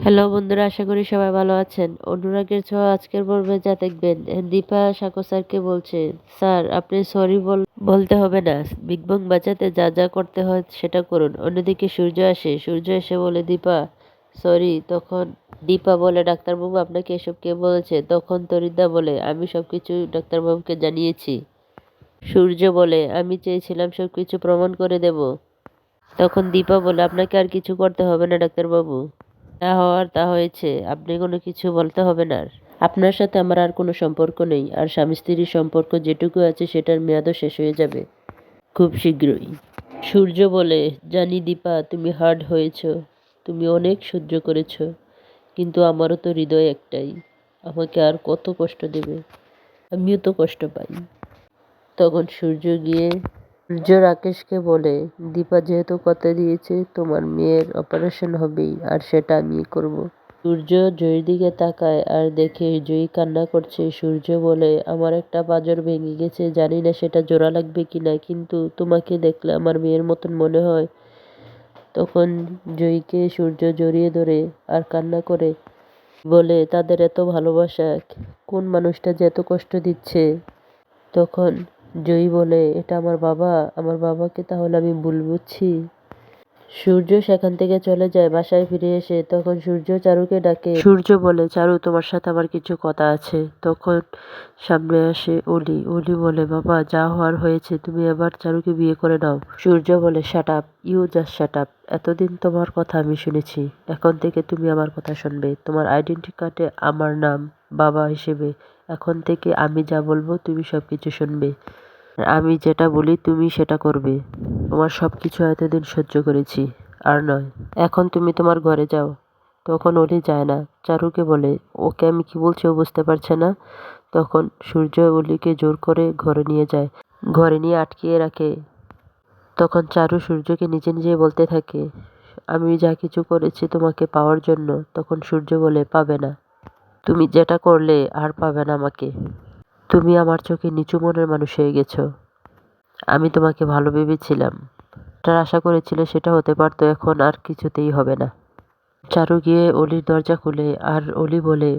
Hello বন্ধুরা, আশা করি সবাই ভালো আছেন। অনুরাগের ছোঁয়া আজকের পর্বে যা দেখবেন, দীপা সাঁকো স্যারকে বলছে, স্যার আপনি সরি বলতে হবে না, বিগ বং বাঁচাতে যা যা করতে হয় সেটা করুন। অন্যদিকে সূর্য আসে, সূর্য এসে বলে দীপা সরি। তখন দীপা বলে, ডাক্তারবাবু আপনাকে এসব কে বলেছে? তখন তরিদা বলে, আমি সব কিছু ডাক্তারবাবুকে জানিয়েছি। সূর্য বলে, আমি চেয়েছিলাম সব কিছু প্রমাণ করে দেব। তখন দীপা বলে, আপনাকে আর কিছু করতে হবে না ডাক্তারবাবু, যা হওয়ার তা হয়েছে, আপনি কোনো কিছু বলতে হবে না আর। আপনার সাথে আমার আর কোনো সম্পর্ক নেই, আর স্বামী স্ত্রীর সম্পর্ক যেটুকু আছে সেটার মেয়াদও শেষ হয়ে যাবে খুব শীঘ্রই। সূর্য বলে, জানি দীপা তুমি হার্ড হয়েছ, তুমি অনেক সহ্য করেছ, কিন্তু আমারও তো হৃদয় একটাই, আমাকে আর কত কষ্ট দেবে, আমিও তো কষ্ট পাই। তখন সূর্য রাকেশকে বলে, দীপা যেহেতু কথা দিয়েছে তোমার মেয়ের অপারেশন হবেই, আর সেটা আমি করব। সূর্য জয়ীর দিকে তাকায় আর দেখে জয়ী কান্না করছে। সূর্য বলে, আমার একটা পাঁজর ভেঙে গেছে, জানি না সেটা জোড়া লাগবে কিনা, কিন্তু তোমাকে দেখলে আমার মেয়ের মতন মনে হয়। তখন জয়ীকে সূর্য জড়িয়ে ধরে আর কান্না করে বলে, তাদের এত ভালোবাসা, কোন মানুষটা যে এত কষ্ট দিচ্ছে। তখন জয়ী বলে, এটা আমার বাবা, আমার বাবাকে তাহলে আমি ভুল বুঝছি। সূর্য সেখান থেকে চলে যায়। বাসায় ফিরে এসে তখন সূর্য চারুকে ডাকে। সূর্য বলে, চারু তোমার সাথে আমার কিছু কথা আছে। তখন সামনে আসে অলি। অলি বলে, বাবা যা হওয়ার হয়েছে, তুমি এবার চারুকে বিয়ে করে নাও। সূর্য বলে, shut up, you just shut up. এতদিন তোমার কথা আমি শুনেছি, এখন থেকে তুমি আমার কথা শুনবে। তোমার আইডেন্টি কার্ডে আমার নাম বাবা হিসেবে, এখন থেকে আমি যা বলবো তুমি সবকিছু শুনবে, আমি যেটা বলি তুমি সেটা করবে। তোমার সব কিছু এতদিন সহ্য করেছি, আর নয়, এখন তুমি তোমার ঘরে যাও। তখন অলি যায় না, চারুকে বলে, ওকে আমি কি বলছি ও বুঝতে পারছে না। তখন সূর্য অলিকে জোর করে ঘরে নিয়ে যায়, ঘরে নিয়ে আটকিয়ে রাখে। তখন চারু সূর্যকে নিজে নিজে বলতে থাকে, আমি যা কিছু করেছি তোমাকে পাওয়ার জন্য। তখন সূর্য বলে, পাবে না, তুমি যেটা করলে আর পাবে না আমাকে। তুমি আমার চোখে নিচু মনের মানুষ হয়ে গেছো। আমি তোমাকে ভালো ভেবেছিলাম, যেটার আশা করেছিলে সেটা হতে পারতো, এখন আর কিছুতেই হবে না। চারু গিয়ে অলির দরজা খুলে আর অলি বলে,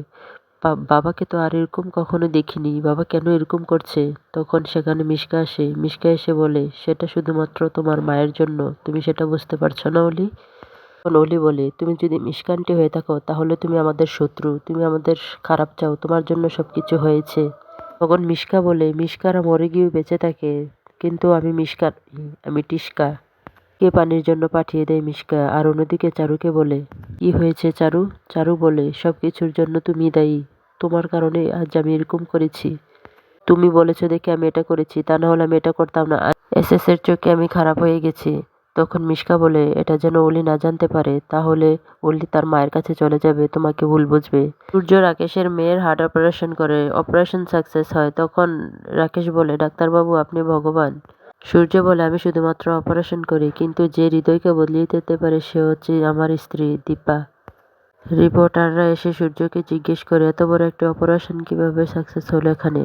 বাবাকে তো আর এরকম কখনো দেখিনি, বাবা কেন এরকম করছে? তখন সেখানে মিশকা আসে। মিশকা এসে বলে, সেটা শুধুমাত্র তোমার মায়ের জন্য, তুমি সেটা বুঝতে পারছো না অলি? তখন অলি বলে, তুমি যদি মিশকান্টি হয়ে থাকো তাহলে তুমি আমাদের শত্রু, তুমি আমাদের খারাপ চাও, তোমার জন্য সবকিছু হয়েছে। তখন মিশকা বলে, মিশকারা মরে গিয়েও বেঁচে থাকে, কিন্তু আমি মিশকা নই, আমি টিস্কা। কে পানির জন্য পাঠিয়ে দেয় মিশকা। আর অন্যদিকে চারুকে বলে, কি হয়েছে চারু? চারু বলে, সব কিছুর জন্য তুমি দায়ী, তোমার কারণে আজ আমি এরকম করেছি, তুমি বলেছো দেখে আমি এটা করেছি, তা না হলে আমি এটা করতাম না, এসএস এর চোখে আমি খারাপ হয়ে গেছি। তখন মিশকা বলে, এটা যেন অলি না জানতে পারে, তাহলে অলি তার মায়ের কাছে চলে যাবে, তোমাকে ভুল বুঝবে। সূর্য রাকেশের মেয়ের হার্ট অপারেশন করে, অপারেশন সাকসেস হয়। তখন রাকেশ বলে, ডাক্তারবাবু আপনি ভগবান। সূর্য বলে, আমি শুধুমাত্র অপারেশন করি, কিন্তু যে হৃদয়কে বদলিয়ে দিতে পারে সে হচ্ছে আমার স্ত্রী দীপা। রিপোর্টাররা এসে সূর্যকে জিজ্ঞেস করে, এত বড় একটা অপারেশন কিভাবে সাকসেস হলো এখানে?